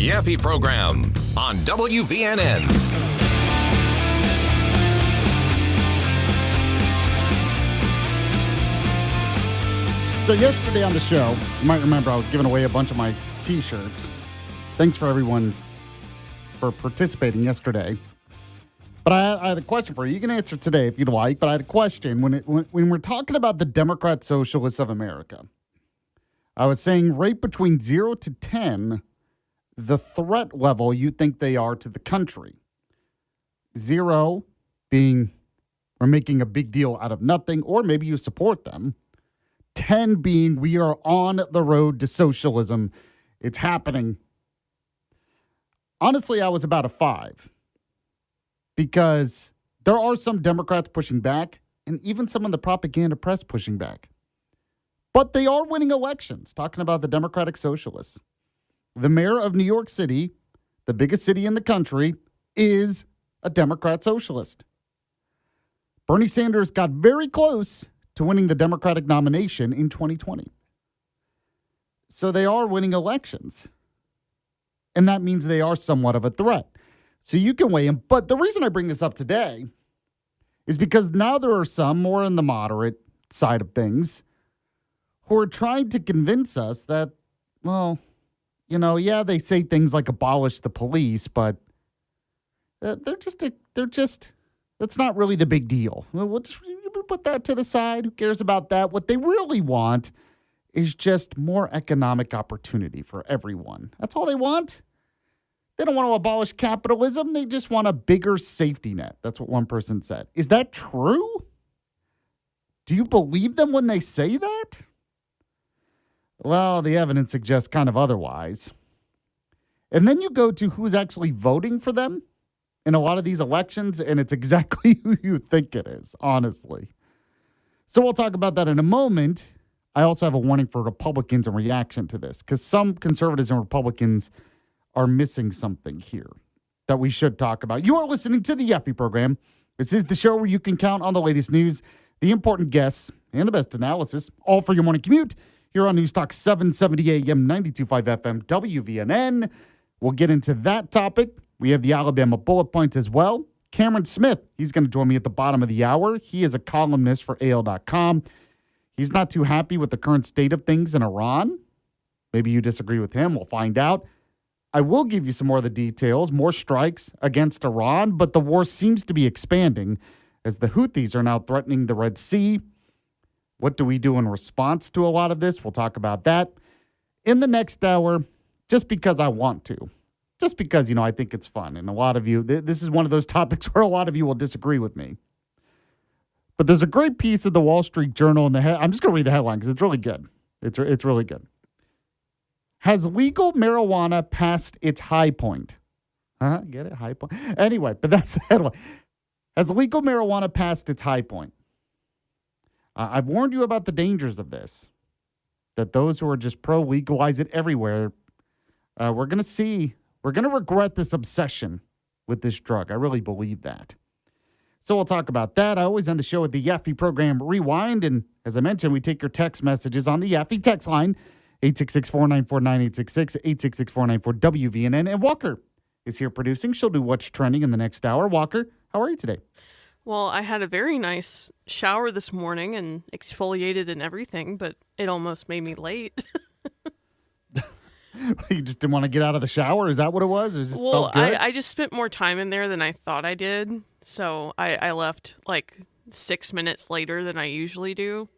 Yaffee program on WVNN. So yesterday on the show, you might remember I was giving away a bunch of my T-shirts. Thanks for everyone for participating yesterday. But I had a question for you. You can answer today if you'd like, but I had a question. When we're talking about the Democrat Socialists of America, I was saying rate between 0 to 10, the threat level you think they are to the country. 0 being we're making a big deal out of nothing, or maybe you support them. 10 being we are on the road to socialism. It's happening. Honestly, I was about a 5 because there are some Democrats pushing back and even some in the propaganda press pushing back. But they are winning elections, talking about the Democratic Socialists. The mayor of New York City, the biggest city in the country, is a Democrat socialist. Bernie Sanders got very close to winning the Democratic nomination in 2020. So they are winning elections. And that means they are somewhat of a threat. So you can weigh in. But the reason I bring this up today is because now there are some more in the moderate side of things who are trying to convince us that, well, they say things like abolish the police, but that's not really the big deal. We'll just put that to the side. Who cares about that? What they really want is just more economic opportunity for everyone. That's all they want. They don't want to abolish capitalism. They just want a bigger safety net. That's what one person said. Is that true? Do you believe them when they say that? Well, the evidence suggests kind of otherwise. And then you go to who's actually voting for them in a lot of these elections, and it's exactly who you think it is, honestly. So we'll talk about that in a moment. I also have a warning for Republicans in reaction to this, because some conservatives and Republicans are missing something here that we should talk about. You are listening to the Yaffee program. This is the show where you can count on the latest news, the important guests, and the best analysis, all for your morning commute here on News Talk 770 AM, 92.5 FM, WVNN. We'll get into that topic. We have the Alabama bullet points as well. Cameron Smith, he's going to join me at the bottom of the hour. He is a columnist for AL.com. He's not too happy with the current state of things in Iran. Maybe you disagree with him. We'll find out. I will give you some more of the details, more strikes against Iran, but the war seems to be expanding as the Houthis are now threatening the Red Sea. What do we do in response to a lot of this? We'll talk about that in the next hour, just because I want to. Just because, I think it's fun. And a lot of you, this is one of those topics where a lot of you will disagree with me. But there's a great piece of the Wall Street Journal in the head. I'm just going to read the headline because it's really good. It's really good. Has legal marijuana passed its high point? Get it? High point? Anyway, but that's the headline. Has legal marijuana passed its high point? I've warned you about the dangers of this, that those who are just pro-legalize it everywhere, we're going to regret this obsession with this drug. I really believe that. So we'll talk about that. I always end the show with the Yaffee program Rewind. And as I mentioned, we take your text messages on the Yaffee text line, 866-494-9866, 866-494-WVNN. And Walker is here producing. She'll do What's Trending in the next hour. Walker, how are you today? Well, I had a very nice shower this morning and exfoliated and everything, but it almost made me late. You just didn't want to get out of the shower? Is that what it was? It just felt good? I just spent more time in there than I thought I did. So I left like 6 minutes later than I usually do.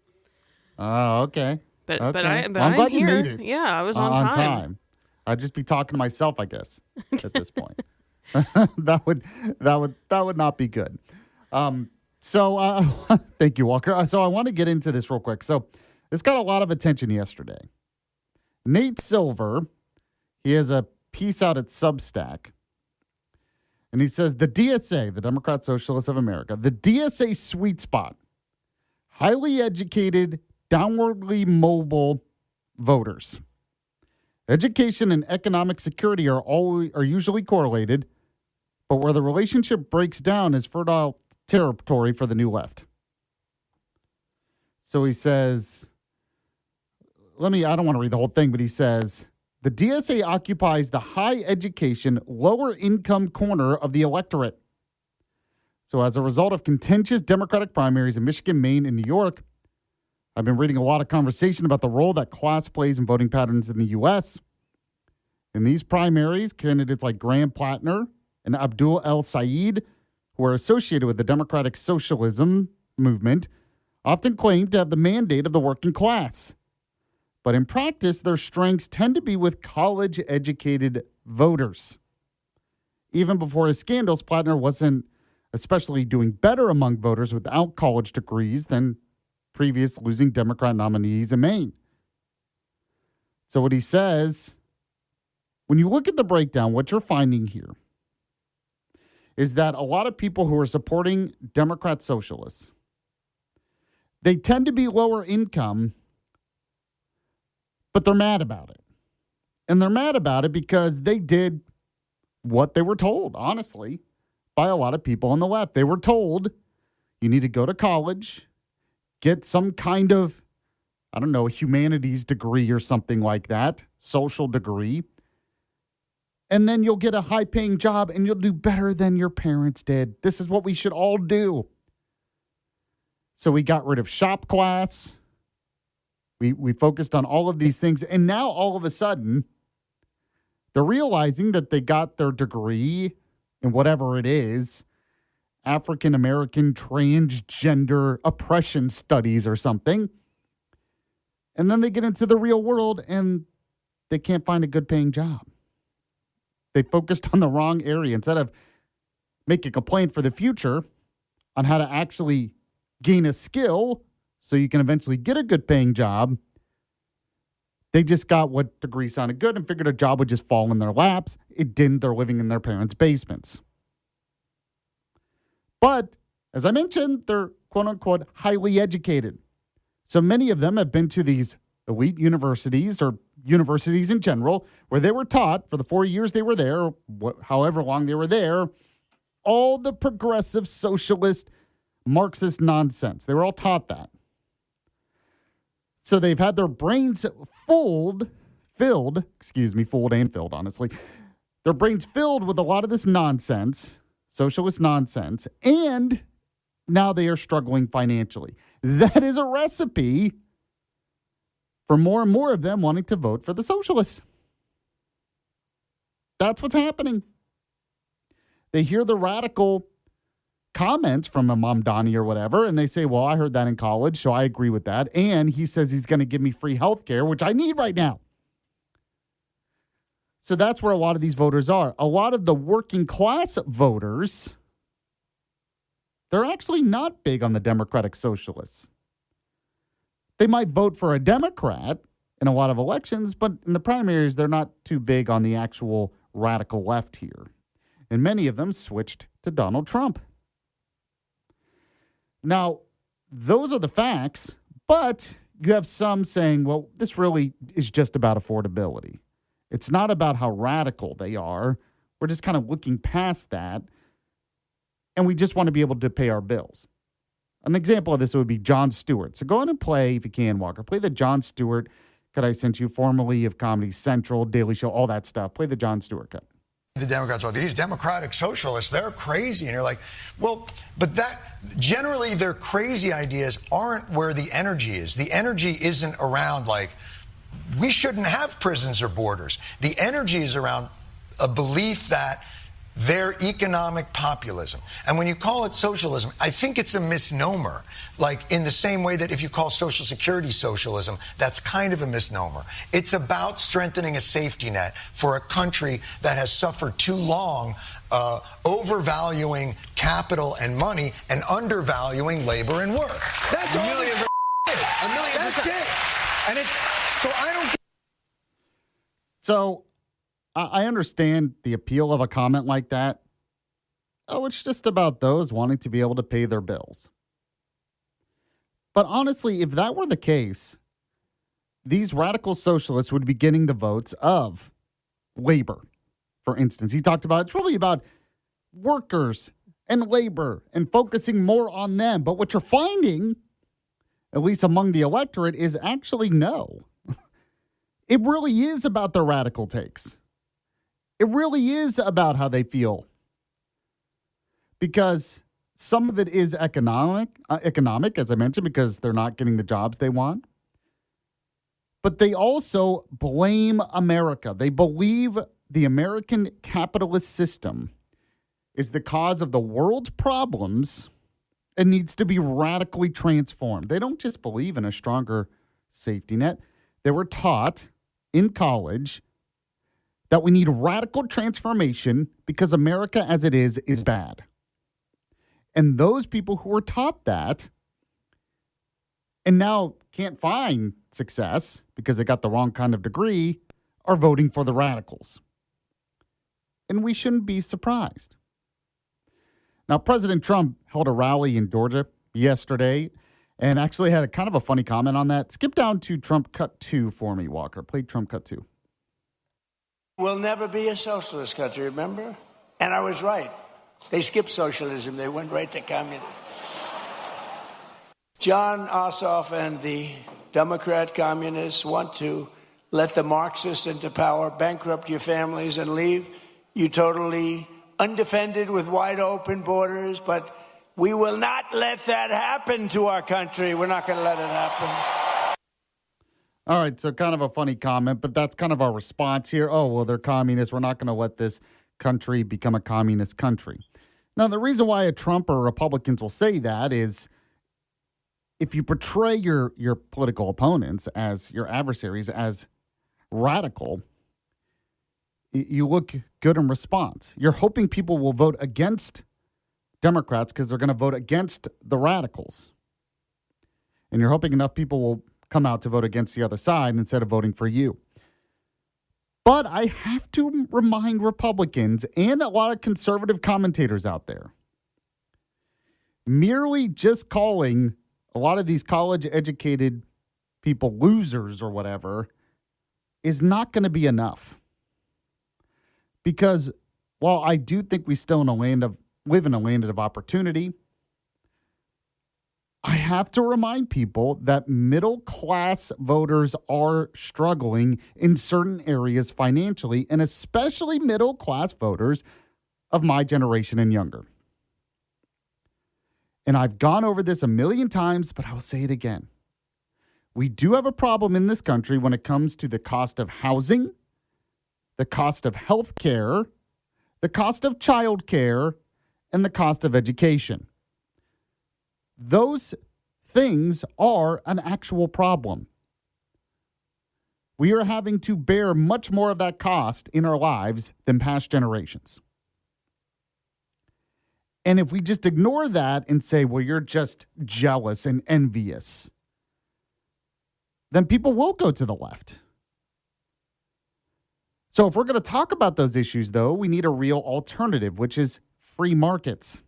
Oh, okay. But I'm I'm glad here. you made it. Yeah, I was on time. I'd just be talking to myself, I guess, at this point. That would not be good. Thank you, Walker. So I want to get into this real quick. So this got a lot of attention yesterday. Nate Silver, he has a piece out at Substack, and he says the DSA, the Democrat Socialists of America, the DSA sweet spot, highly educated, downwardly mobile voters. Education and economic security are usually correlated, but where the relationship breaks down is fertile territory for the new left. So he says, I don't want to read the whole thing, but he says, the DSA occupies the high education, lower income corner of the electorate. So as a result of contentious Democratic primaries in Michigan, Maine, and New York, I've been reading a lot of conversation about the role that class plays in voting patterns in the U.S. In these primaries, candidates like Graham Plattner and Abdul El Sayed, who are associated with the Democratic Socialism movement, often claim to have the mandate of the working class. But in practice, their strengths tend to be with college-educated voters. Even before his scandals, Plattner wasn't especially doing better among voters without college degrees than previous losing Democrat nominees in Maine. So what he says, when you look at the breakdown, what you're finding here is that a lot of people who are supporting Democrat socialists, they tend to be lower income, but they're mad about it. And they're mad about it because they did what they were told, honestly, by a lot of people on the left. They were told you need to go to college, get some kind of, I don't know, humanities degree or something like that, social degree, and then you'll get a high-paying job and you'll do better than your parents did. This is what we should all do. So we got rid of shop class. We focused on all of these things. And now all of a sudden, they're realizing that they got their degree in whatever it is, African American transgender oppression studies or something. And then they get into the real world and they can't find a good paying job. They focused on the wrong area. Instead of making a plan for the future on how to actually gain a skill so you can eventually get a good paying job, they just got what degree sounded good and figured a job would just fall in their laps. It didn't. They're living in their parents' basements. But, as I mentioned, they're quote-unquote highly educated. So many of them have been to these elite universities or universities in general where they were taught for the 4 years they were there, or however long they were there, all the progressive socialist Marxist nonsense. They were all taught that. So they've had their brains fooled and filled, honestly. Their brains filled with a lot of this nonsense, socialist nonsense, and now they are struggling financially. That is a recipe for more and more of them wanting to vote for the socialists. That's what's happening. They hear the radical comments from Imam Dani or whatever, and they say, well, I heard that in college, so I agree with that. And he says he's going to give me free health care, which I need right now. So that's where a lot of these voters are. A lot of the working class voters, they're actually not big on the Democratic Socialists. They might vote for a Democrat in a lot of elections, but in the primaries, they're not too big on the actual radical left here. And many of them switched to Donald Trump. Now, those are the facts, but you have some saying, well, this really is just about affordability. It's not about how radical they are. We're just kind of looking past that, and we just want to be able to pay our bills. An example of this would be Jon Stewart. So go on and play, if you can, Walker. Play the Jon Stewart cut I sent you, formerly of Comedy Central, Daily Show, all that stuff. Play the Jon Stewart cut. The Democrats are these democratic socialists, they're crazy. And you're like, well, but that generally their crazy ideas aren't where the energy is. The energy isn't around like, we shouldn't have prisons or borders. The energy is around a belief that they're economic populism. And when you call it socialism, I think it's a misnomer. Like in the same way that if you call Social Security socialism, that's kind of a misnomer. It's about strengthening a safety net for a country that has suffered too long, overvaluing capital and money and undervaluing labor and work. That's all. That's it. And it's, so I don't. So I understand the appeal of a comment like that. Oh, it's just about those wanting to be able to pay their bills. But honestly, if that were the case, these radical socialists would be getting the votes of labor, for instance. He talked about it's really about workers and labor and focusing more on them. But what you're finding, at least among the electorate, is actually no. It really is about their radical takes. It really is about how they feel. Because some of it is economic, as I mentioned, because they're not getting the jobs they want. But they also blame America. They believe the American capitalist system is the cause of the world's problems and needs to be radically transformed. They don't just believe in a stronger safety net. They were taught in college that we need radical transformation because America as it is bad. And those people who were taught that and now can't find success because they got the wrong kind of degree are voting for the radicals. And we shouldn't be surprised. Now, President Trump held a rally in Georgia yesterday and actually had a kind of a funny comment on that. Skip down to Trump Cut 2 for me, Walker. Play Trump Cut 2. We'll never be a socialist country, remember? And I was right. They skipped socialism. They went right to communism. John Ossoff and the Democrat communists want to let the Marxists into power, bankrupt your families, and leave you totally undefended with wide open borders. But we will not let that happen to our country. We're not going to let it happen. All right, so kind of a funny comment, but that's kind of our response here. Oh, well, they're communists. We're not going to let this country become a communist country. Now, the reason why a Trump or Republicans will say that is if you portray your political opponents as your adversaries as radical, you look good in response. You're hoping people will vote against Democrats because they're going to vote against the radicals. And you're hoping enough people will come out to vote against the other side instead of voting for you. But I have to remind Republicans and a lot of conservative commentators out there, merely just calling a lot of these college-educated people losers or whatever is not going to be enough. Because while I do think we still live in a land of opportunity, I have to remind people that middle-class voters are struggling in certain areas financially, and especially middle-class voters of my generation and younger. And I've gone over this a million times, but I'll say it again. We do have a problem in this country when it comes to the cost of housing, the cost of health care, the cost of child care, and the cost of education. Those things are an actual problem. We are having to bear much more of that cost in our lives than past generations. And if we just ignore that and say, well, you're just jealous and envious, then people will go to the left. So if we're going to talk about those issues, though, we need a real alternative, which is free markets.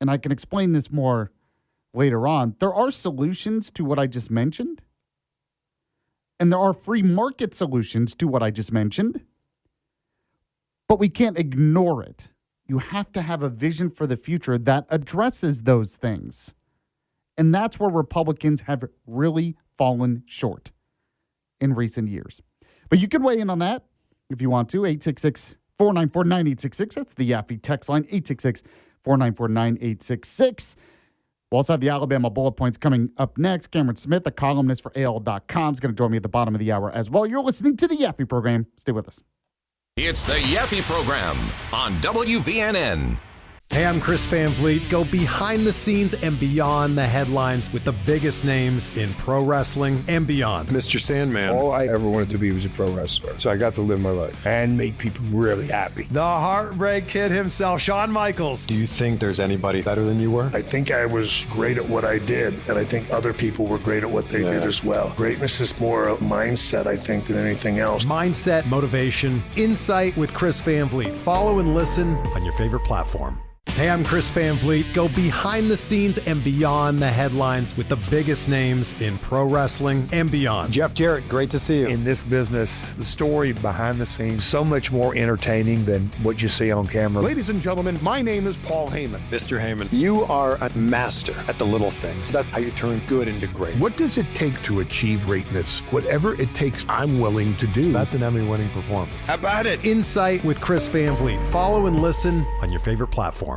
And I can explain this more later on. There are solutions to what I just mentioned. And there are free market solutions to what I just mentioned. But we can't ignore it. You have to have a vision for the future that addresses those things. And that's where Republicans have really fallen short in recent years. But you can weigh in on that if you want to. 866-494-9866. That's the Yaffee text line, 866-494-9866. We'll also have the Alabama bullet points coming up next. Cameron Smith, a columnist for AL.com, is going to join me at the bottom of the hour as well. You're listening to the Yaffee program. Stay with us. It's the Yaffee program on WVNN. Hey, I'm Chris Van Vliet. Go behind the scenes and beyond the headlines with the biggest names in pro wrestling and beyond. Mr. Sandman. All I ever wanted to be was a pro wrestler. So I got to live my life and make people really happy. The Heartbreak Kid himself, Shawn Michaels. Do you think there's anybody better than you were? I think I was great at what I did, and I think other people were great at what they did as well. Greatness is more a mindset, I think, than anything else. Mindset, motivation, insight with Chris Van Vliet. Follow and listen on your favorite platform. Hey, I'm Chris Van Vliet. Go behind the scenes and beyond the headlines with the biggest names in pro wrestling and beyond. Jeff Jarrett, great to see you. In this business, the story behind the scenes, so much more entertaining than what you see on camera. Ladies and gentlemen, my name is Paul Heyman. Mr. Heyman, you are a master at the little things. That's how you turn good into great. What does it take to achieve greatness? Whatever it takes, I'm willing to do. That's an Emmy-winning performance. How about it? Insight with Chris Van Vliet. Follow and listen on your favorite platform.